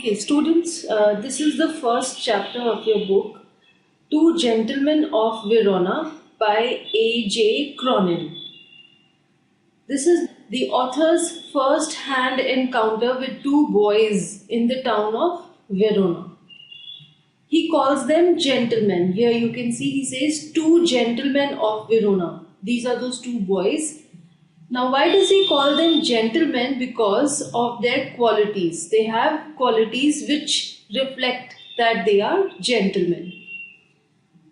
Okay, students, this is the first chapter of your book, Two Gentlemen of Verona by A.J. Cronin. This is the author's first-hand encounter with two boys in the town of Verona. He calls them gentlemen. Here you can see he says two gentlemen of Verona. These are those two boys. Now, why does he call them gentlemen? Because of their qualities. They have qualities which reflect that they are gentlemen.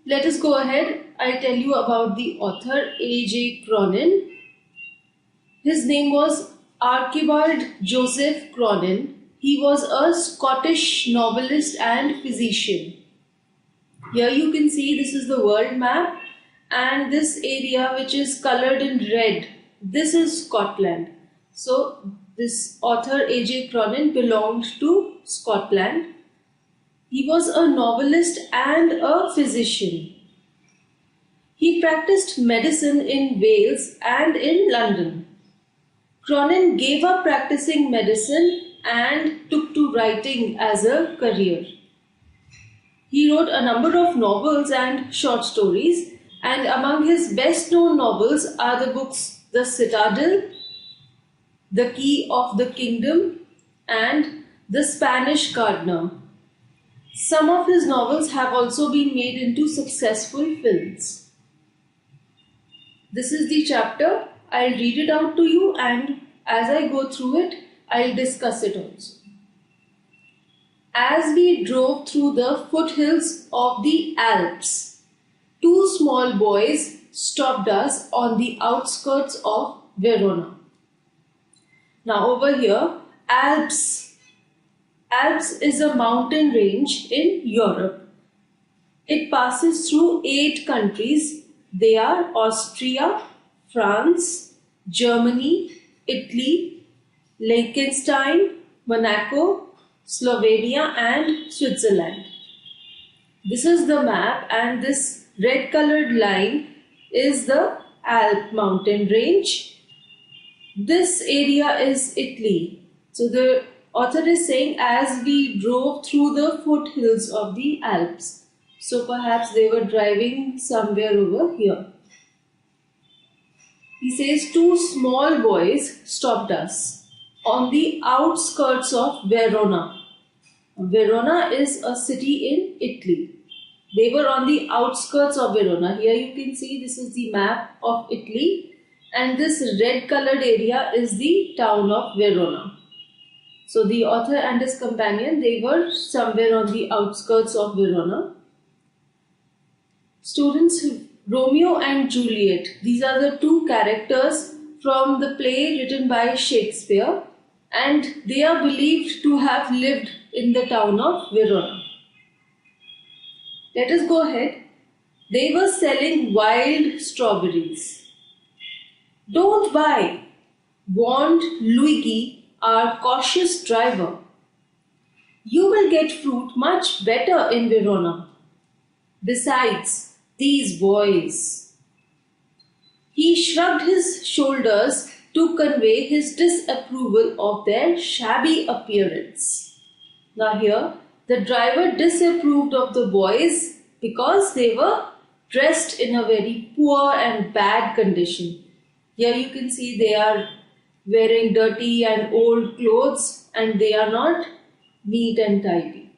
Let us go ahead. I'll tell you about the author A.J. Cronin. His name was Archibald Joseph Cronin. He was a Scottish novelist and physician. Here you can see this is the world map, and this area which is colored in red, this is Scotland. So this author A.J. Cronin belonged to Scotland. He was a novelist and a physician. He practiced medicine in Wales and in London. Cronin gave up practicing medicine and took to writing as a career. He wrote a number of novels and short stories, and among his best known novels are the books The Citadel, The Key of the Kingdom, and The Spanish Gardener. Some of his novels have also been made into successful films. This is the chapter. I'll read it out to you, and as I go through it, I'll discuss it also. As we drove through the foothills of the Alps, two small boys stopped us on the outskirts of Verona. Now over here, Alps is a mountain range in Europe. It passes through 8 countries. They are Austria, France, Germany, Italy, Liechtenstein, Monaco, Slovenia and Switzerland. This is the map, and this red colored line is the Alp mountain range. This area is Italy. So the author is saying as we drove through the foothills of the Alps. So perhaps they were driving somewhere over here. He says two small boys stopped us on the outskirts of Verona. Verona is a city in Italy. They were on the outskirts of Verona. Here you can see this is the map of Italy, and this red colored area is the town of Verona. So the author and his companion, they were somewhere on the outskirts of Verona. Students, Romeo and Juliet, these are the two characters from the play written by Shakespeare, and they are believed to have lived in the town of Verona. Let us go ahead. They were selling wild strawberries. Don't buy, warned Luigi, our cautious driver. You will get fruit much better in Verona. Besides, these boys. He shrugged his shoulders to convey his disapproval of their shabby appearance. Now here, the driver disapproved of the boys because they were dressed in a very poor and bad condition. Here you can see they are wearing dirty and old clothes, and they are not neat and tidy.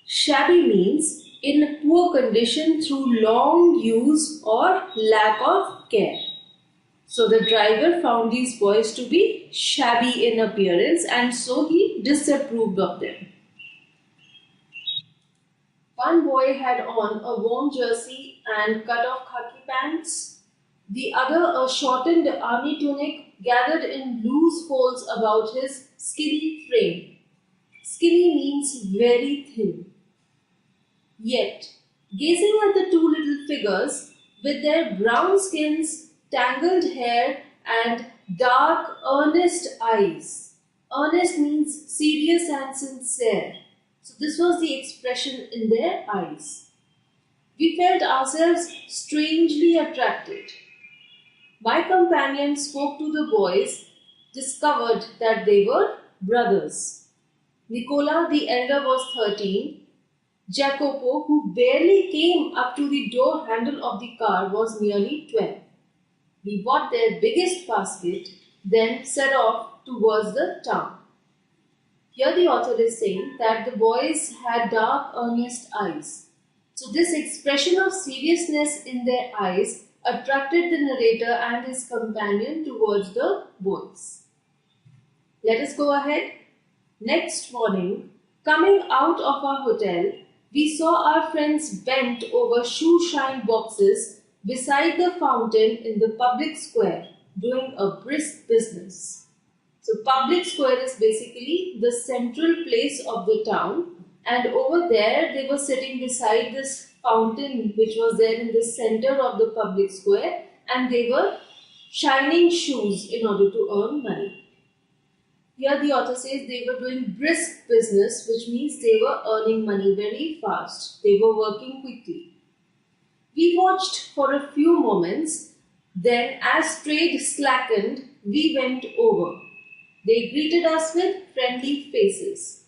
Shabby means in poor condition through long use or lack of care. So the driver found these boys to be shabby in appearance, and so he disapproved of them. One boy had on a worn jersey and cut-off khaki pants. The other a shortened army tunic gathered in loose folds about his skinny frame. Skinny means very thin. Yet, gazing at the two little figures with their brown skins, tangled hair and dark, earnest eyes. Earnest means serious and sincere. So this was the expression in their eyes. We felt ourselves strangely attracted. My companion spoke to the boys, discovered that they were brothers. Nicola the elder was 13. Jacopo, who barely came up to the door handle of the car, was nearly 12. We bought their biggest basket, then set off towards the town. Here the author is saying that the boys had dark, earnest eyes. So this expression of seriousness in their eyes attracted the narrator and his companion towards the boys. Let us go ahead. Next morning, coming out of our hotel, we saw our friends bent over shoe-shine boxes beside the fountain in the public square, doing a brisk business. So public square is basically the central place of the town, and over there they were sitting beside this fountain which was there in the center of the public square, and they were shining shoes in order to earn money. Here the author says they were doing brisk business, which means they were earning money very fast. They were working quickly. We watched for a few moments, then as trade slackened, we went over. They greeted us with friendly faces.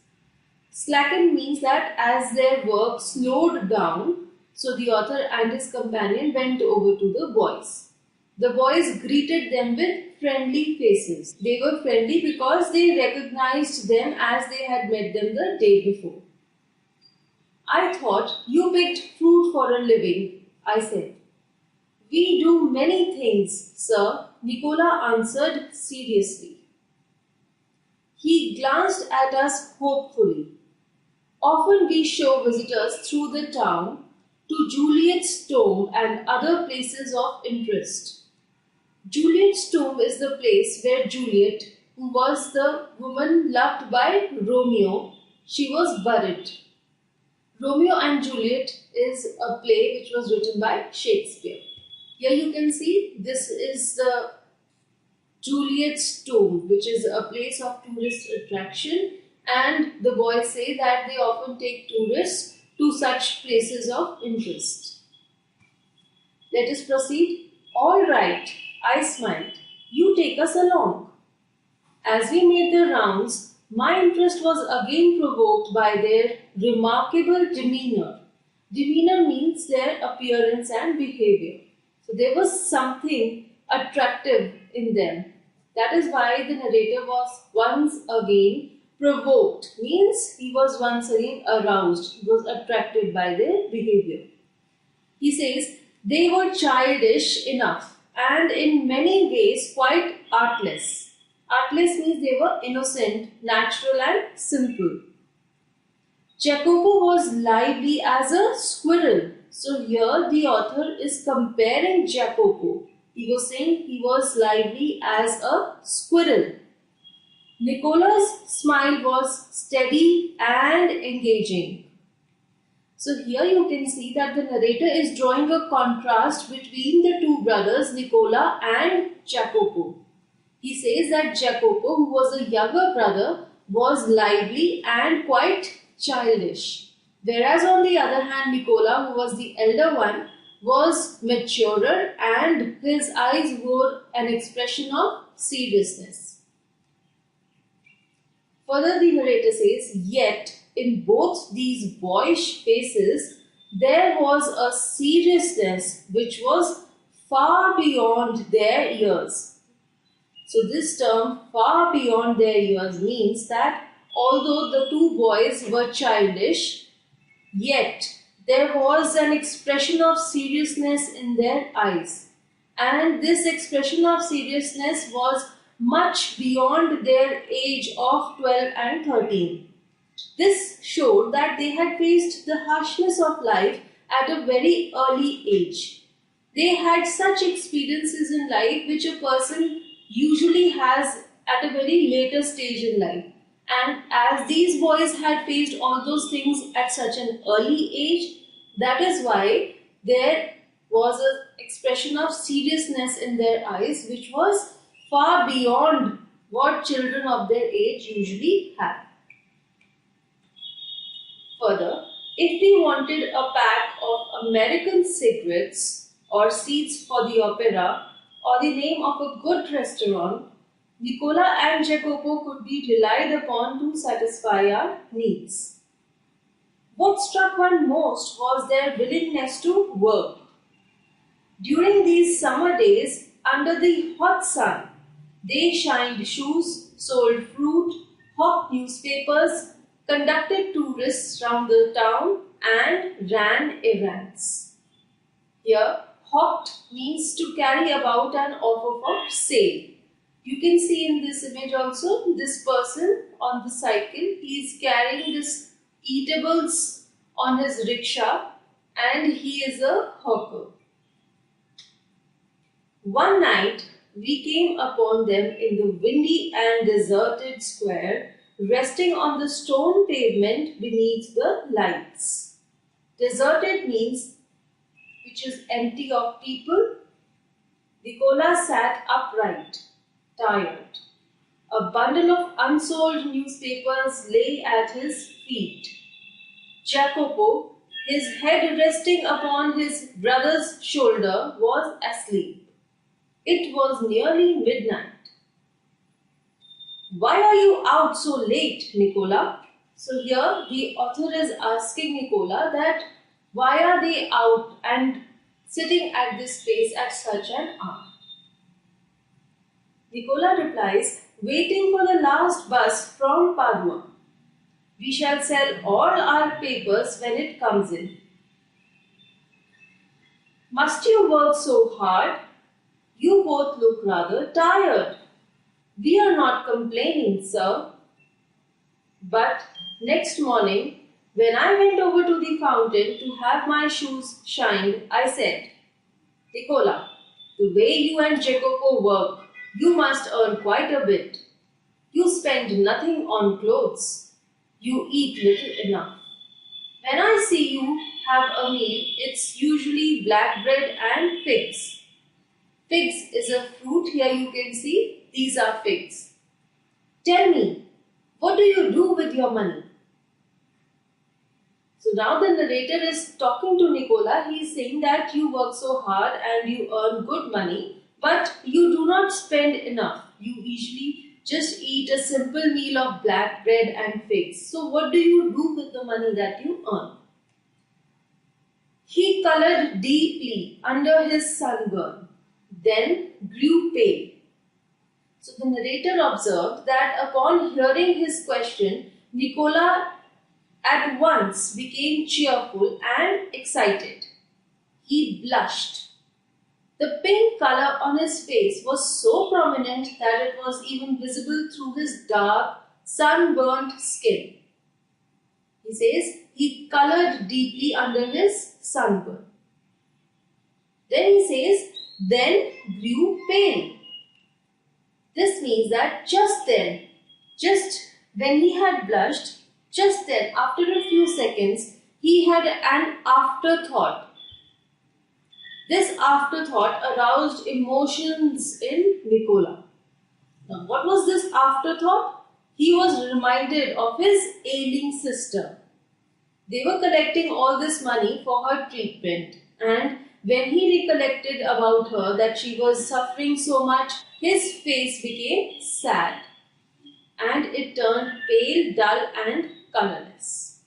Slacken means that as their work slowed down, so the author and his companion went over to the boys. The boys greeted them with friendly faces. They were friendly because they recognized them as they had met them the day before. I thought you picked fruit for a living, I said. We do many things, sir, Nicola answered seriously. He glanced at us hopefully. Often we show visitors through the town to Juliet's tomb and other places of interest. Juliet's tomb is the place where Juliet, who was the woman loved by Romeo, she was buried. Romeo and Juliet is a play which was written by Shakespeare. Here you can see this is the Juliet's tomb, which is a place of tourist attraction, and the boys say that they often take tourists to such places of interest. Let us proceed. All right, I smiled. You take us along. As we made the rounds, my interest was again provoked by their remarkable demeanor. Demeanor means their appearance and behavior. So there was something attractive in them. That is why the narrator was once again provoked, means he was once again aroused, he was attracted by their behavior. He says, they were childish enough and in many ways quite artless. Artless means they were innocent, natural and simple. Jacopo was lively as a squirrel. So here the author is comparing Jacopo. He was saying he was lively as a squirrel. Nicola's smile was steady and engaging. So here you can see that the narrator is drawing a contrast between the two brothers, Nicola and Jacopo. He says that Jacopo, who was a younger brother, was lively and quite childish. Whereas on the other hand, Nicola, who was the elder one, was maturer and his eyes wore an expression of seriousness. Further, the narrator says, yet in both these boyish faces, there was a seriousness which was far beyond their years. So this term, far beyond their years, means that although the two boys were childish, yet there was an expression of seriousness in their eyes. And this expression of seriousness was much beyond their age of 12 and 13. This showed that they had faced the harshness of life at a very early age. They had such experiences in life which a person usually has at a very later stage in life. And as these boys had faced all those things at such an early age, that is why there was an expression of seriousness in their eyes which was far beyond what children of their age usually have. Further, if we wanted a pack of American cigarettes or seats for the opera or the name of a good restaurant, Nicola and Jacopo could be relied upon to satisfy our needs. What struck one most was their willingness to work. During these summer days, under the hot sun, they shined shoes, sold fruit, hawked newspapers, conducted tourists round the town, and ran errands. Here, hawked means to carry about an offer for sale. You can see in this image also, this person on the cycle, he is carrying this eatables on his rickshaw and he is a hawker. One night, we came upon them in the windy and deserted square, resting on the stone pavement beneath the lights. Deserted means which is empty of people. Nicola sat upright, tired. A bundle of unsold newspapers lay at his feet. Jacopo, his head resting upon his brother's shoulder, was asleep. It was nearly midnight. Why are you out so late, Nicola? So here the author is asking Nicola that why are they out and sitting at this place at such an hour? Nicola replies, waiting for the last bus from Padua. We shall sell all our papers when it comes in. Must you work so hard? You both look rather tired. We are not complaining, sir. But next morning, when I went over to the fountain to have my shoes shined, I said, Nicola, the way you and Jacopo work, you must earn quite a bit. You spend nothing on clothes. You eat little enough. When I see you have a meal, it's usually black bread and figs. Figs is a fruit. Here you can see these are figs. Tell me, what do you do with your money? So now the narrator is talking to Nicola. He is saying that you work so hard and you earn good money, but you do not spend enough. You usually just eat a simple meal of black bread and figs. So what do you do with the money that you earn? He colored deeply under his sunburn, then grew pale. So the narrator observed that upon hearing his question, Nicola at once became cheerful and excited. He blushed. The pink color on his face was so prominent that it was even visible through his dark, sunburnt skin. He says he colored deeply under his sunburn. Then he says, then grew pale. This means that just when he had blushed, just then, after a few seconds, he had an afterthought. This afterthought aroused emotions in Nicola. Now, what was this afterthought? He was reminded of his ailing sister. They were collecting all this money for her treatment, and when he recollected about her that she was suffering so much, his face became sad and it turned pale, dull and colorless.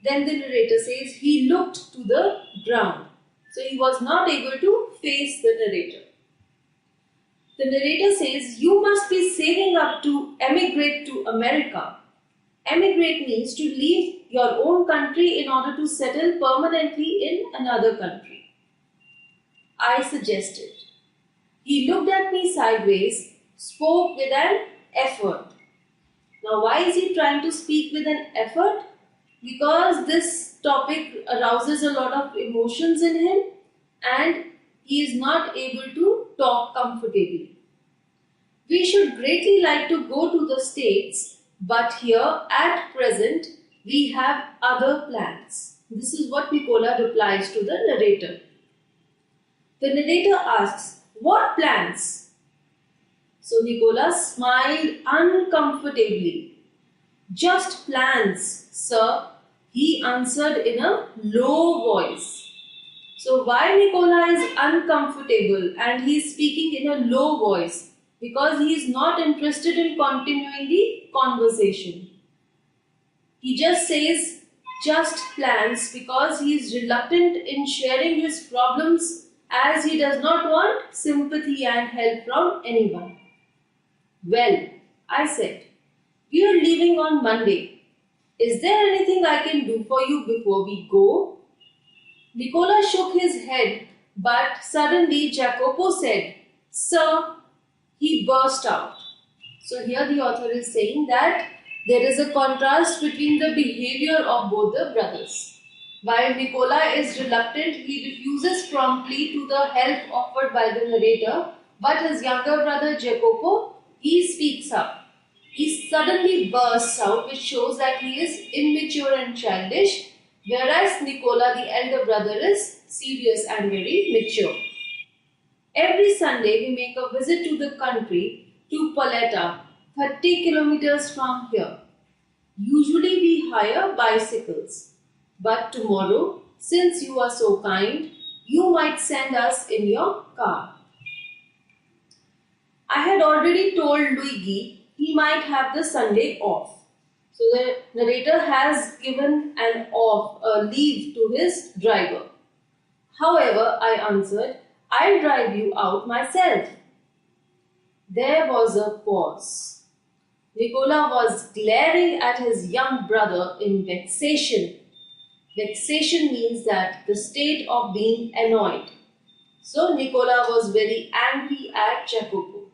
Then the narrator says he looked to the ground. So he was not able to face the narrator. The narrator says, you must be saving up to emigrate to America. Emigrate means to leave your own country in order to settle permanently in another country. I suggested. He looked at me sideways, spoke with an effort. Now, why is he trying to speak with an effort? Because this topic arouses a lot of emotions in him and he is not able to talk comfortably. We should greatly like to go to the States, but here at present we have other plans. This is what Nicola replies to the narrator. The narrator asks, what plans? So Nicola smiled uncomfortably. Just plans, sir, he answered in a low voice. So why Nicola is uncomfortable and he is speaking in a low voice? because he is not interested in continuing the conversation. He just says, just plans, because he is reluctant in sharing his problems as he does not want sympathy and help from anyone. Well, I said, we are leaving on Monday. Is there anything I can do for you before we go? Nicola shook his head, but suddenly Jacopo said, Sir, he burst out. So here the author is saying that there is a contrast between the behavior of both the brothers. While Nicola is reluctant, he refuses promptly to the help offered by the narrator, but his younger brother Jacopo, he speaks up. He suddenly bursts out, which shows that he is immature and childish, whereas Nicola, the elder brother, is serious and very mature. Every Sunday, we make a visit to the country, to Paletta, 30 kilometers from here. Usually, we hire bicycles. But tomorrow, since you are so kind, you might send us in your car. I had already told Luigi he might have the Sunday off. So the narrator has given an off, a leave to his driver. However, I answered, I'll drive you out myself. There was a pause. Nicola was glaring at his young brother in vexation. Vexation means that the state of being annoyed. So Nicola was very angry at Jacopo.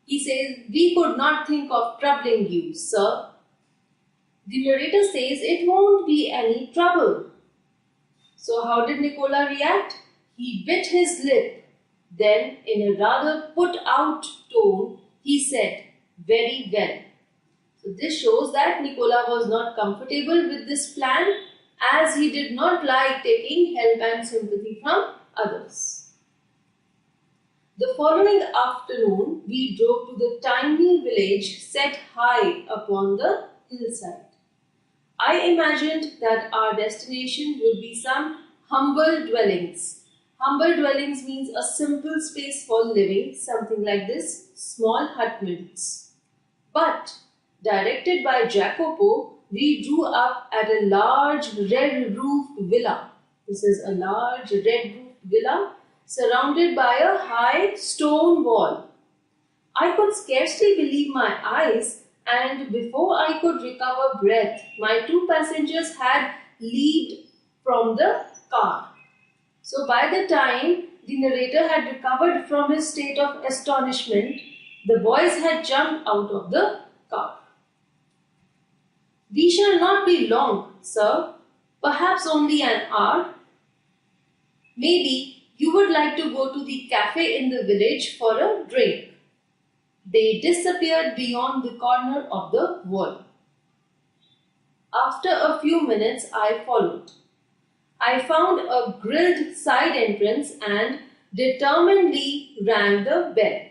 He says, we could not think of troubling you, sir. The narrator says it won't be any trouble. So how did Nicola react? He bit his lip. Then, in a rather put-out tone, he said, very well. So this shows that Nicola was not comfortable with this plan, as he did not like taking help and sympathy from others. The following afternoon, we drove to the tiny village set high upon the hillside. I imagined that our destination would be some humble dwellings. Humble dwellings means a simple space for living, something like this, small hutments. But, directed by Jacopo, we drew up at a large red-roofed villa. This is a large red-roofed villa surrounded by a high stone wall. I could scarcely believe my eyes, and before I could recover breath, my two passengers had leaped from the car. So by the time the narrator had recovered from his state of astonishment, the boys had jumped out of the car. We shall not be long, sir. Perhaps only an hour. Maybe you would like to go to the cafe in the village for a drink. They disappeared beyond the corner of the wall. After a few minutes, I followed. I found a grilled side entrance and determinedly rang the bell.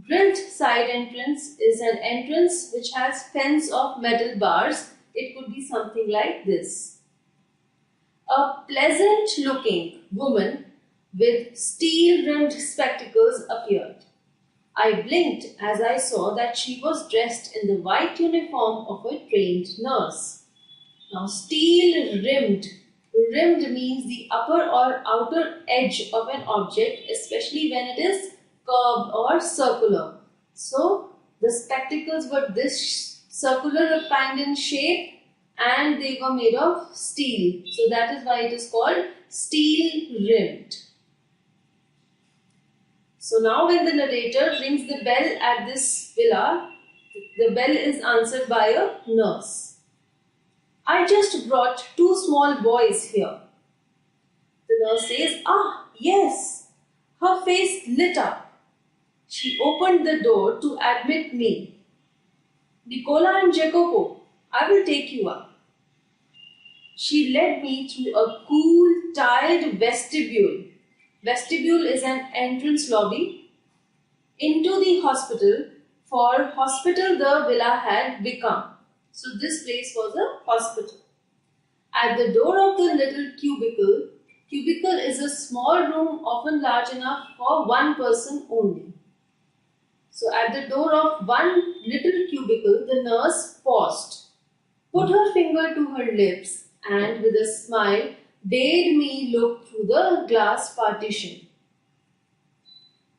Grilled side entrance is an entrance which has fence of metal bars. It could be something like this. A pleasant-looking woman with steel-rimmed spectacles appeared. I blinked as I saw that she was dressed in the white uniform of a trained nurse. Now, steel-rimmed means the upper or outer edge of an object, especially when it is curved or circular. So, the spectacles were this circular kind in shape and they were made of steel. So, that is why it is called steel-rimmed. So now when the narrator rings the bell at this villa, the bell is answered by a nurse. I just brought two small boys here. The nurse says, yes. Her face lit up. She opened the door to admit me. Nicola and Jacopo, I will take you up. She led me through a cool, tiled vestibule. Vestibule is an entrance lobby into the hospital. For hospital the villa had become. So this place was a hospital. At the door of the little cubicle is a small room often large enough for one person only. So at the door of one little cubicle, the nurse paused, put her finger to her lips, and with a smile bade me look through the glass partition.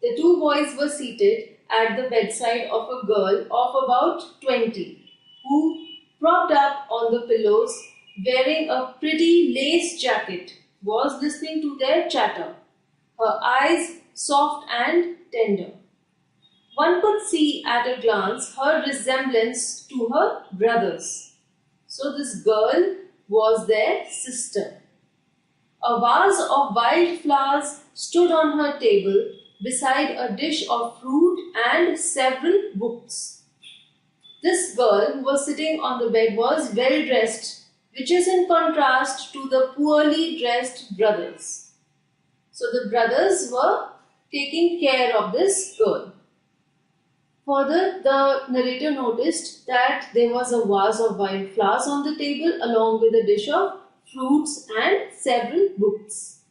The two boys were seated at the bedside of a girl of about 20, who, propped up on the pillows, wearing a pretty lace jacket, was listening to their chatter, her eyes soft and tender. One could see at a glance her resemblance to her brothers. So this girl was their sister. A vase of wild flowers stood on her table beside a dish of fruit and several books. This girl who was sitting on the bed was well dressed, which is in contrast to the poorly dressed brothers. So the brothers were taking care of this girl. Further, the narrator noticed that there was a vase of wild flowers on the table along with a dish of fruits and several books.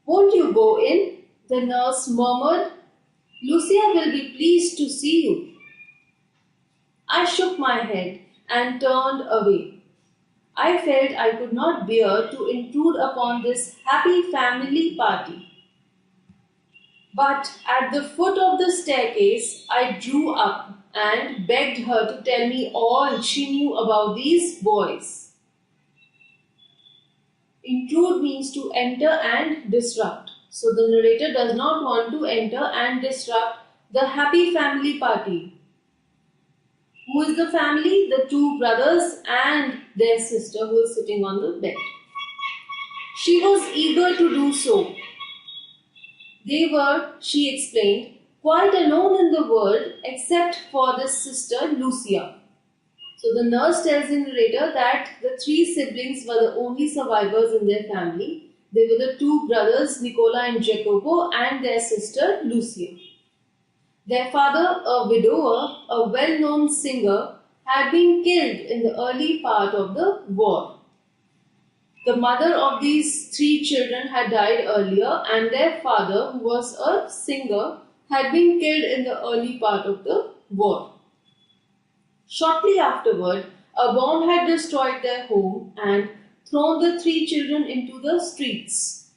"Won't you go in?" the nurse murmured. "Lucia will be pleased to see you." I shook my head and turned away. I felt I could not bear to intrude upon this happy family party. But at the foot of the staircase, I drew up and begged her to tell me all she knew about these boys. Intrude means to enter and disrupt. So the narrator does not want to enter and disrupt the happy family party. Who is the family? The two brothers and their sister who is sitting on the bed. She was eager to do so. They were, she explained, quite alone in the world except for this sister Lucia. So the nurse tells the narrator that the three siblings were the only survivors in their family. They were the two brothers Nicola and Jacopo and their sister Lucia. Their father, a widower, a well-known singer, had been killed in the early part of the war. The mother of these three children had died earlier, and their father, who was a singer, had been killed in the early part of the war. Shortly afterward, a bomb had destroyed their home and thrown the three children into the streets.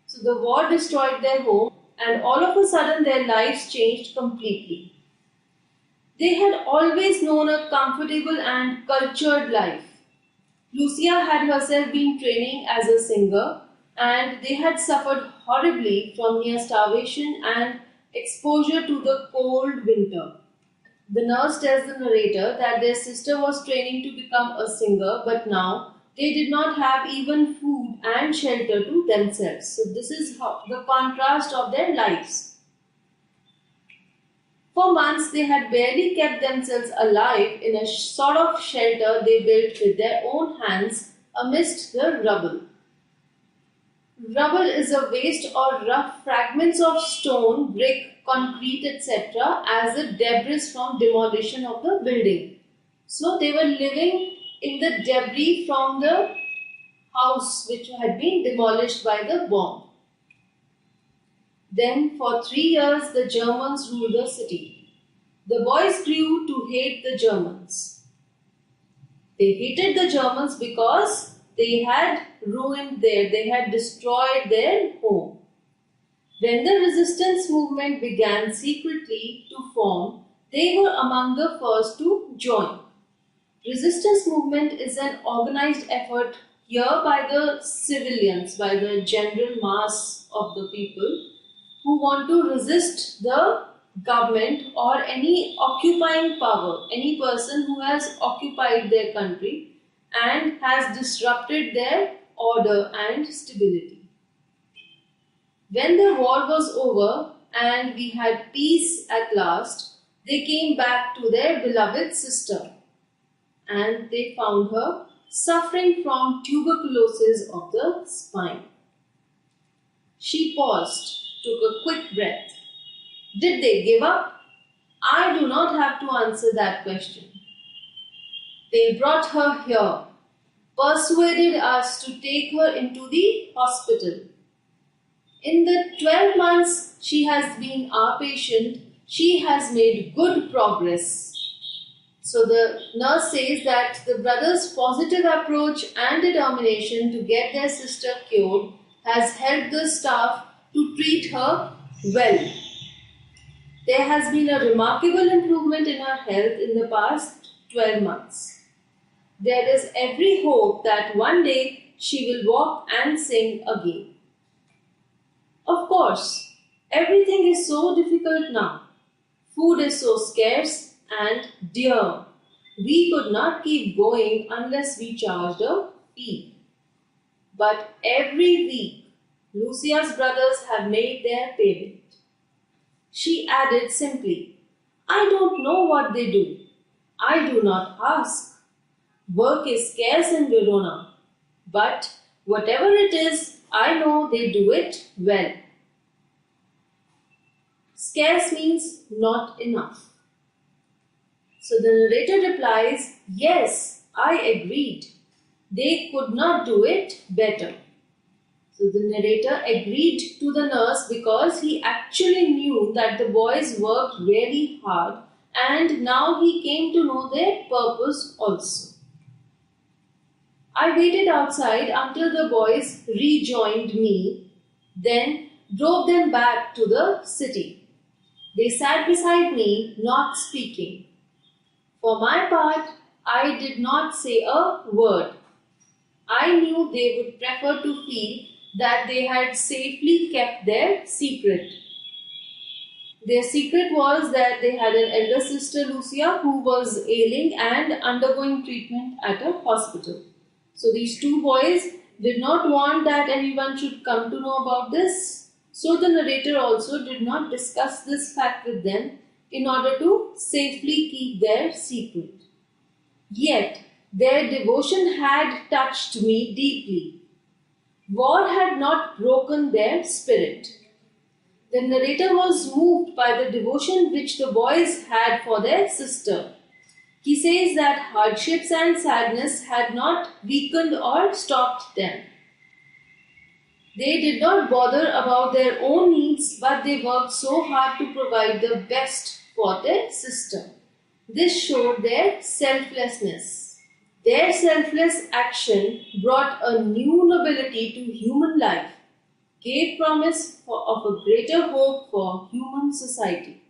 So the war destroyed their home, and all of a sudden their lives changed completely. They had always known a comfortable and cultured life. Lucia had herself been training as a singer, and they had suffered horribly from near starvation and exposure to the cold winter. The nurse tells the narrator that their sister was training to become a singer, but now they did not have even food and shelter to themselves. So this is the contrast of their lives. For months they had barely kept themselves alive in a sort of shelter they built with their own hands amidst the rubble. Rubble is a waste or rough fragments of stone, brick, concrete, etc. as a debris from demolition of the building. So they were living in the debris from the house which had been demolished by the bomb. Then for 3 years the Germans ruled the city. The boys grew to hate the Germans. They hated the Germans because they had they had destroyed their home. When the resistance movement began secretly to form, they were among the first to join. Resistance movement is an organized effort here by the civilians, by the general mass of the people who want to resist the government or any occupying power, any person who has occupied their country and has disrupted their order and stability. When the war was over and we had peace at last, they came back to their beloved sister and they found her suffering from tuberculosis of the spine. She paused, took a quick breath. Did they give up? I do not have to answer that question. They brought her here, persuaded us to take her into the hospital. In the 12 months she has been our patient, She has made good progress. So the nurse says that the brothers' positive approach and determination to get their sister cured has helped the staff to treat her well. There has been a remarkable improvement in her health in the past 12 months. There is every hope that one day she will walk and sing again. Of course, everything is so difficult now. Food is so scarce and dear. We could not keep going unless we charged a fee. But every week, Lucia's brothers have made their payment. She added simply, I don't know what they do. I do not ask. Work is scarce in Verona. But whatever it is, I know they do it well. Scarce means not enough. So the narrator replies, yes, I agreed. They could not do it better. So the narrator agreed to the nurse because he actually knew that the boys worked really hard and now he came to know their purpose also. I waited outside until the boys rejoined me, then drove them back to the city. They sat beside me, not speaking. For my part, I did not say a word. I knew they would prefer to feel that they had safely kept their secret. Their secret was that they had an elder sister, Lucia, who was ailing and undergoing treatment at a hospital. So these two boys did not want that anyone should come to know about this. So the narrator also did not discuss this fact with them in order to safely keep their secret. Yet their devotion had touched me deeply. War had not broken their spirit. The narrator was moved by the devotion which the boys had for their sister. He says that hardships and sadness had not weakened or stopped them. They did not bother about their own needs, but they worked so hard to provide the best for their sister. This showed their selflessness. Their selfless action brought a new nobility to human life, gave promise of a greater hope for human society.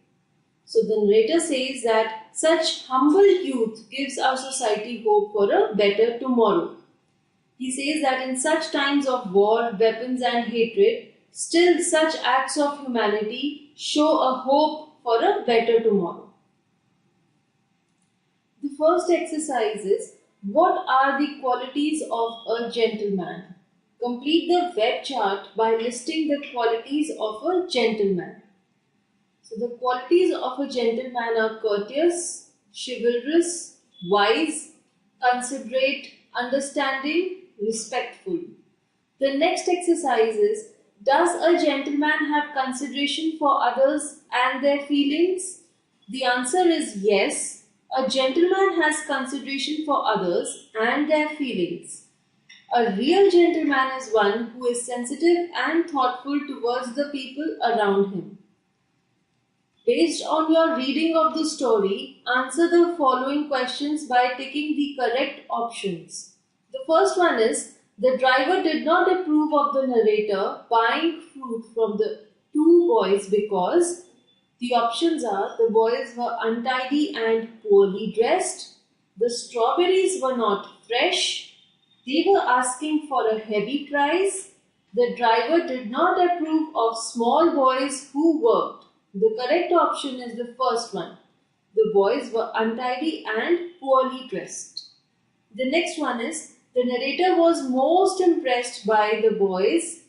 So the narrator says that such humble youth gives our society hope for a better tomorrow. He says that in such times of war, weapons and hatred, still such acts of humanity show a hope for a better tomorrow. The first exercise is, what are the qualities of a gentleman? Complete the web chart by listing the qualities of a gentleman. So the qualities of a gentleman are courteous, chivalrous, wise, considerate, understanding, respectful. The next exercise is, does a gentleman have consideration for others and their feelings? The answer is yes. A gentleman has consideration for others and their feelings. A real gentleman is one who is sensitive and thoughtful towards the people around him. Based on your reading of the story, answer the following questions by ticking the correct options. The first one is, the driver did not approve of the narrator buying fruit from the two boys because the options are, the boys were untidy and poorly dressed, the strawberries were not fresh, they were asking for a heavy price, the driver did not approve of small boys who worked. The correct option is the first one. The boys were untidy and poorly dressed. The next one is, the narrator was most impressed by the boys.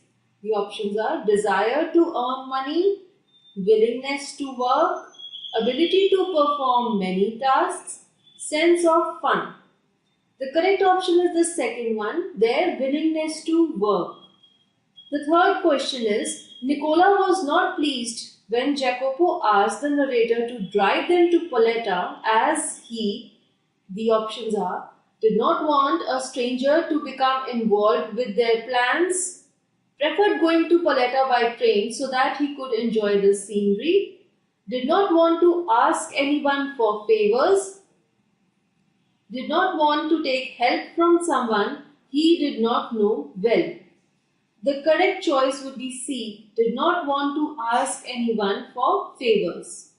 The options are desire to earn money, willingness to work, ability to perform many tasks, sense of fun. The correct option is the second one, their willingness to work. The third question is, Nicola was not pleased when Jacopo asked the narrator to drive them to Poletta as he, the options are, did not want a stranger to become involved with their plans, preferred going to Poletta by train so that he could enjoy the scenery, did not want to ask anyone for favors, did not want to take help from someone he did not know well. The correct choice would be C, did not want to ask anyone for favors.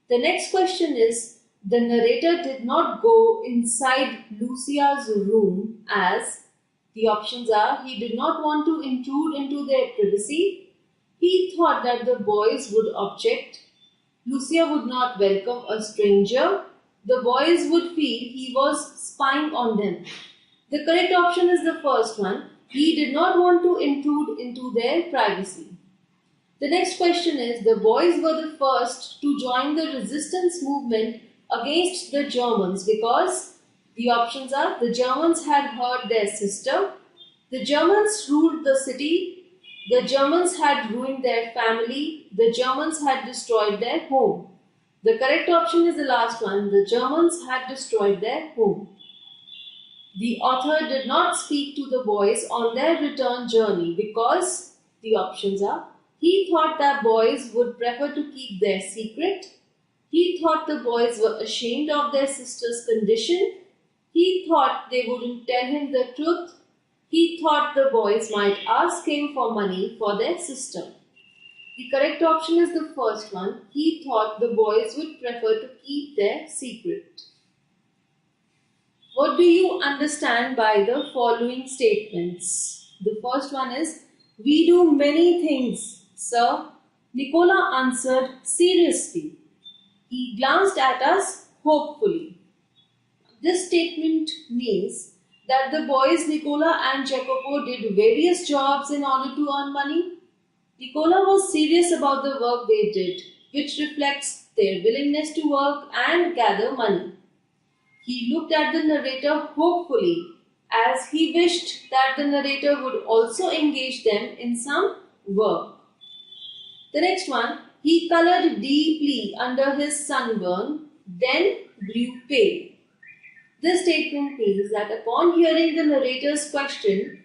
The next question is, the narrator did not go inside Lucia's room as the options are, he did not want to intrude into their privacy, he thought that the boys would object, Lucia would not welcome a stranger, the boys would feel he was spying on them. The correct option is the first one. He did not want to intrude into their privacy. The next question is, the boys were the first to join the resistance movement against the Germans because the options are, the Germans had hurt their sister, the Germans ruled the city, the Germans had ruined their family, the Germans had destroyed their home. The correct option is the last one, the Germans had destroyed their home. The author did not speak to the boys on their return journey because the options are, he thought that boys would prefer to keep their secret, he thought the boys were ashamed of their sister's condition, he thought they wouldn't tell him the truth, he thought the boys might ask him for money for their sister. The correct option is the first one, he thought the boys would prefer to keep their secret. What do you understand by the following statements? The first one is, we do many things, sir. Nicola answered seriously. He glanced at us hopefully. This statement means that the boys Nicola and Jacopo did various jobs in order to earn money. Nicola was serious about the work they did, which reflects their willingness to work and gather money. He looked at the narrator hopefully, as he wished that the narrator would also engage them in some work. The next one, he colored deeply under his sunburn, then grew pale. This statement means that upon hearing the narrator's question,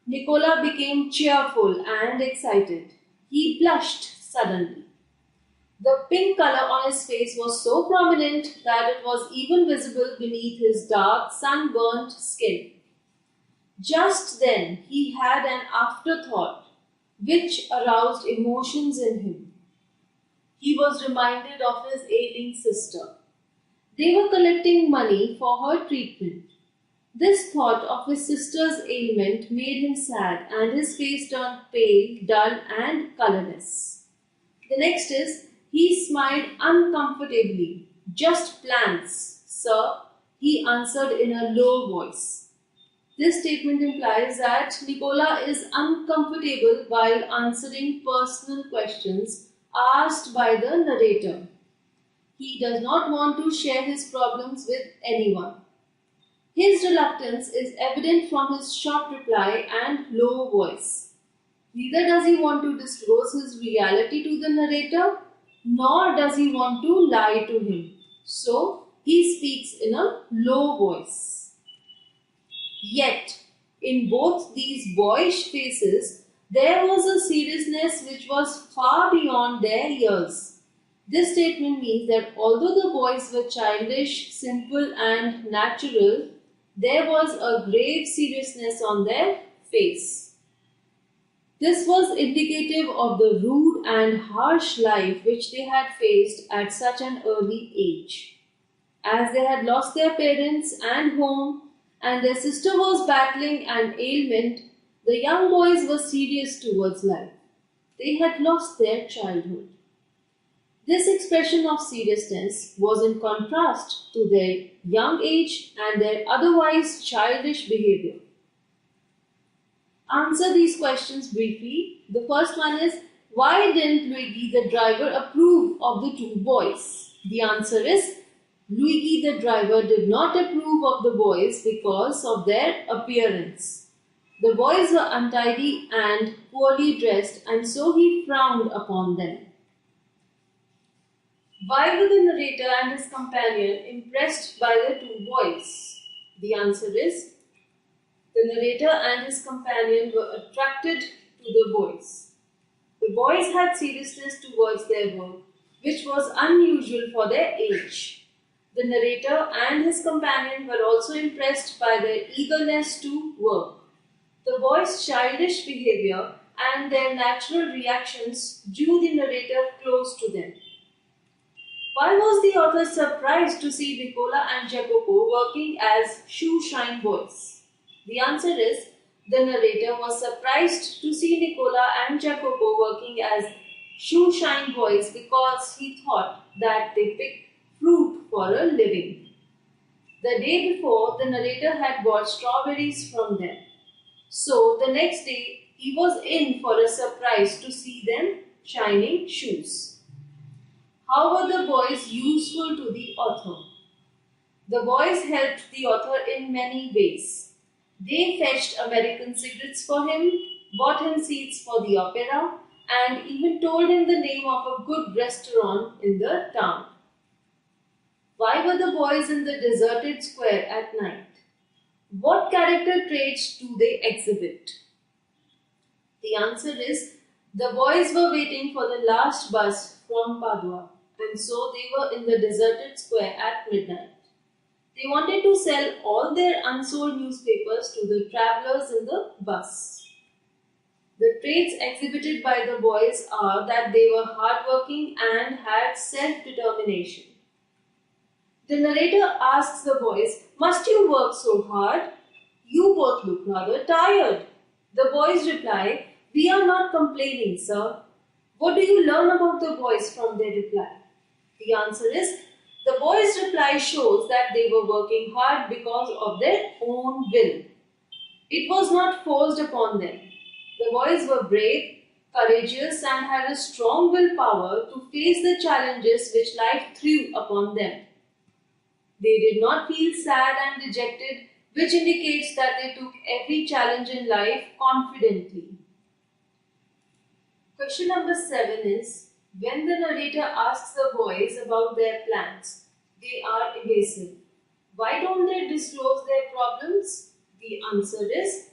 Nicola became cheerful and excited. He blushed suddenly. The pink color on his face was so prominent that it was even visible beneath his dark, sunburnt skin. Just then he had an afterthought which aroused emotions in him. He was reminded of his ailing sister. They were collecting money for her treatment. This thought of his sister's ailment made him sad and his face turned pale, dull and colorless. The next is, he smiled uncomfortably. Just plans, sir, he answered in a low voice. This statement implies that Nicola is uncomfortable while answering personal questions asked by the narrator. He does not want to share his problems with anyone. His reluctance is evident from his short reply and low voice. Neither does he want to disclose his reality to the narrator, nor does he want to lie to him. So, he speaks in a low voice. Yet, in both these boyish faces, there was a seriousness which was far beyond their years. This statement means that although the boys were childish, simple and natural, there was a grave seriousness on their face. This was indicative of the rude and harsh life which they had faced at such an early age. As they had lost their parents and home, and their sister was battling an ailment, the young boys were serious towards life. They had lost their childhood. This expression of seriousness was in contrast to their young age and their otherwise childish behavior. Answer these questions briefly. The first one is, why didn't Luigi the driver approve of the two boys? The answer is, Luigi the driver did not approve of the boys because of their appearance. The boys were untidy and poorly dressed, and so he frowned upon them. Why were the narrator and his companion impressed by the two boys? The answer is, the narrator and his companion were attracted to the boys. The boys had seriousness towards their work. which was unusual for their age. The narrator and his companion were also impressed by their eagerness to work. The boys' childish behavior and their natural reactions drew the narrator close to them. Why was the author surprised to see Nicola and Jacopo working as shoe shine boys? The answer is the narrator was surprised to see Nicola and Jacopo working as shoe shine boys because he thought that they picked fruit for a living. The day before, the narrator had bought strawberries from them. So the next day, he was in for a surprise to see them shining shoes. How were the boys useful to the author? The boys helped the author in many ways. They fetched American cigarettes for him, bought him seats for the opera, and even told him the name of a good restaurant in the town. Why were the boys in the deserted square at night? What character traits do they exhibit? The answer is the boys were waiting for the last bus from Padua, and so they were in the deserted square at midnight. They wanted to sell all their unsold newspapers to the travelers in the bus. The traits exhibited by the boys are that they were hardworking and had self-determination. The narrator asks the boys, "Must you work so hard? You both look rather tired." The boys reply, "We are not complaining, sir." What do you learn about the boys from their reply? The answer is, the boys' reply shows that they were working hard because of their own will. It was not forced upon them. The boys were brave, courageous, and had a strong willpower to face the challenges which life threw upon them. They did not feel sad and dejected, which indicates that they took every challenge in life confidently. Question number 7 is, when the narrator asks the boys about their plans, they are evasive. Why don't they disclose their problems? The answer is,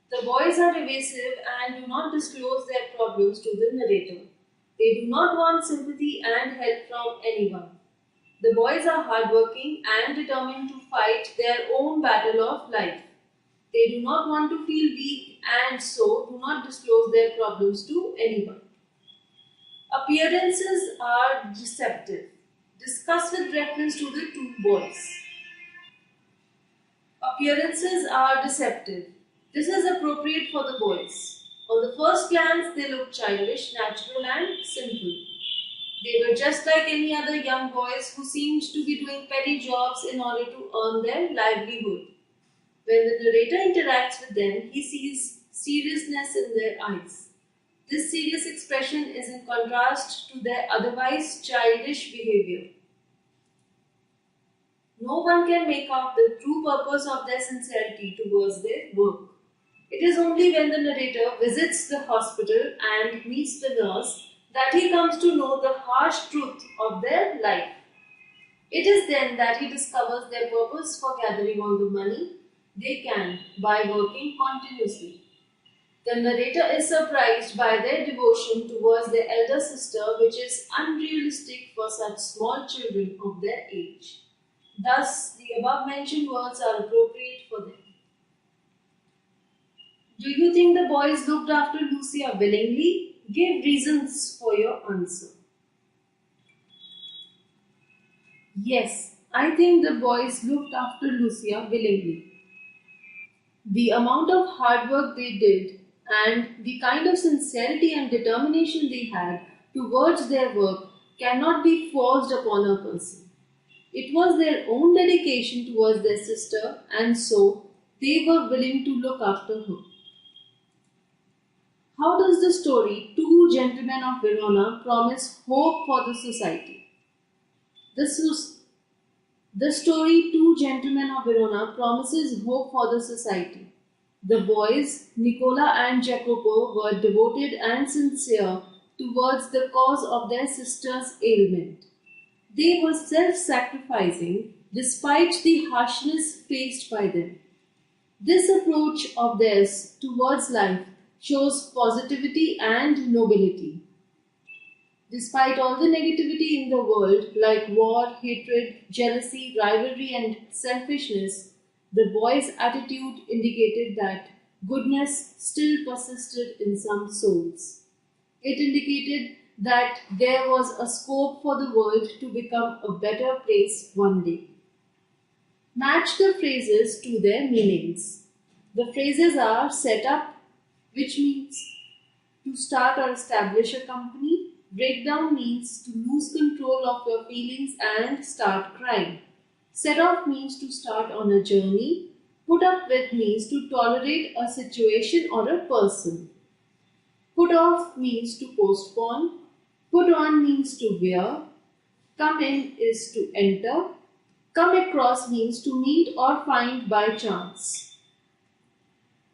the boys are evasive and do not disclose their problems to the narrator. They do not want sympathy and help from anyone. The boys are hardworking and determined to fight their own battle of life. They do not want to feel weak and so do not disclose their problems to anyone. Appearances are deceptive. Discuss with reference to the two boys. Appearances are deceptive. This is appropriate for the boys. On the first glance, they look childish, natural, and simple. They were just like any other young boys who seemed to be doing petty jobs in order to earn their livelihood. When the narrator interacts with them, he sees seriousness in their eyes. This serious expression is in contrast to their otherwise childish behavior. No one can make out the true purpose of their sincerity towards their work. It is only when the narrator visits the hospital and meets the nurse that he comes to know the harsh truth of their life. It is then that he discovers their purpose for gathering all the money they can by working continuously. The narrator is surprised by their devotion towards their elder sister, which is unrealistic for such small children of their age. Thus, the above mentioned words are appropriate for them. Do you think the boys looked after Lucia willingly? Give reasons for your answer. Yes, I think the boys looked after Lucia willingly. The amount of hard work they did and the kind of sincerity and determination they had towards their work cannot be forced upon a person. It was their own dedication towards their sister, and so they were willing to look after her. How does the story Two Gentlemen of Verona promise hope for the society? The story Two Gentlemen of Verona promises hope for the society. The boys, Nicola and Jacopo, were devoted and sincere towards the cause of their sister's ailment. They were self-sacrificing despite the harshness faced by them. This approach of theirs towards life shows positivity and nobility. Despite all the negativity in the world, like war, hatred, jealousy, rivalry, and selfishness, the boy's attitude indicated that goodness still persisted in some souls. It indicated that there was a scope for the world to become a better place one day. Match the phrases to their meanings. The phrases are set up, which means to start or establish a company. Breakdown means to lose control of your feelings and start crying. Set off means to start on a journey. Put up with means to tolerate a situation or a person. Put off means to postpone. Put on means to wear. Come in is to enter. Come across means to meet or find by chance.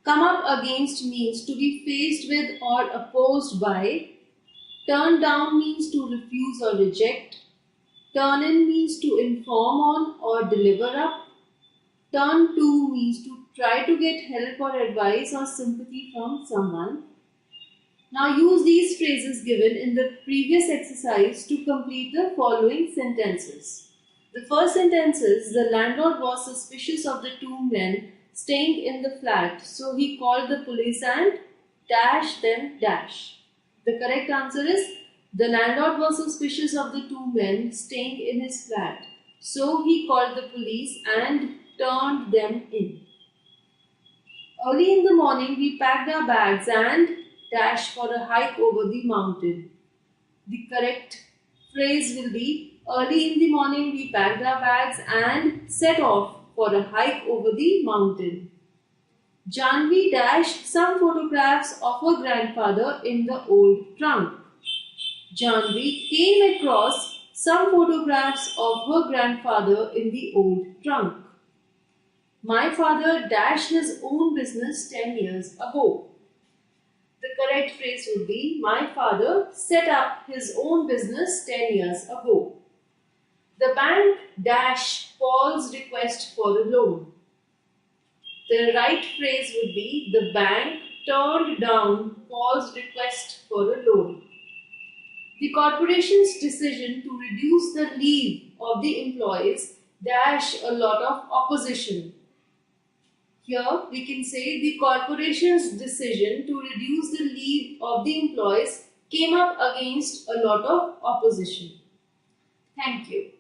Come up against means to be faced with or opposed by. Turn down means to refuse or reject. Turn in means to inform on or deliver up. Turn to means to try to get help or advice or sympathy from someone. Now use these phrases given in the previous exercise to complete the following sentences. The first sentence is, the landlord was suspicious of the two men staying in the flat, so he called the police and dash them dash. The correct answer is, the landlord was suspicious of the two men staying in his flat, so he called the police and turned them in. Early in the morning, we packed our bags and dashed for a hike over the mountain. The correct phrase will be, early in the morning we packed our bags and set off for a hike over the mountain. Janvi dashed some photographs of her grandfather in the old trunk. Janvi came across some photographs of her grandfather in the old trunk. My father dashed his own business 10 years ago. The correct phrase would be, my father set up his own business 10 years ago. The bank dash Paul's request for a loan. The right phrase would be, the bank turned down Paul's request for a loan. The corporation's decision to reduce the leave of the employees dash a lot of opposition. Here we can say the corporation's decision to reduce the leave of the employees came up against a lot of opposition. Thank you.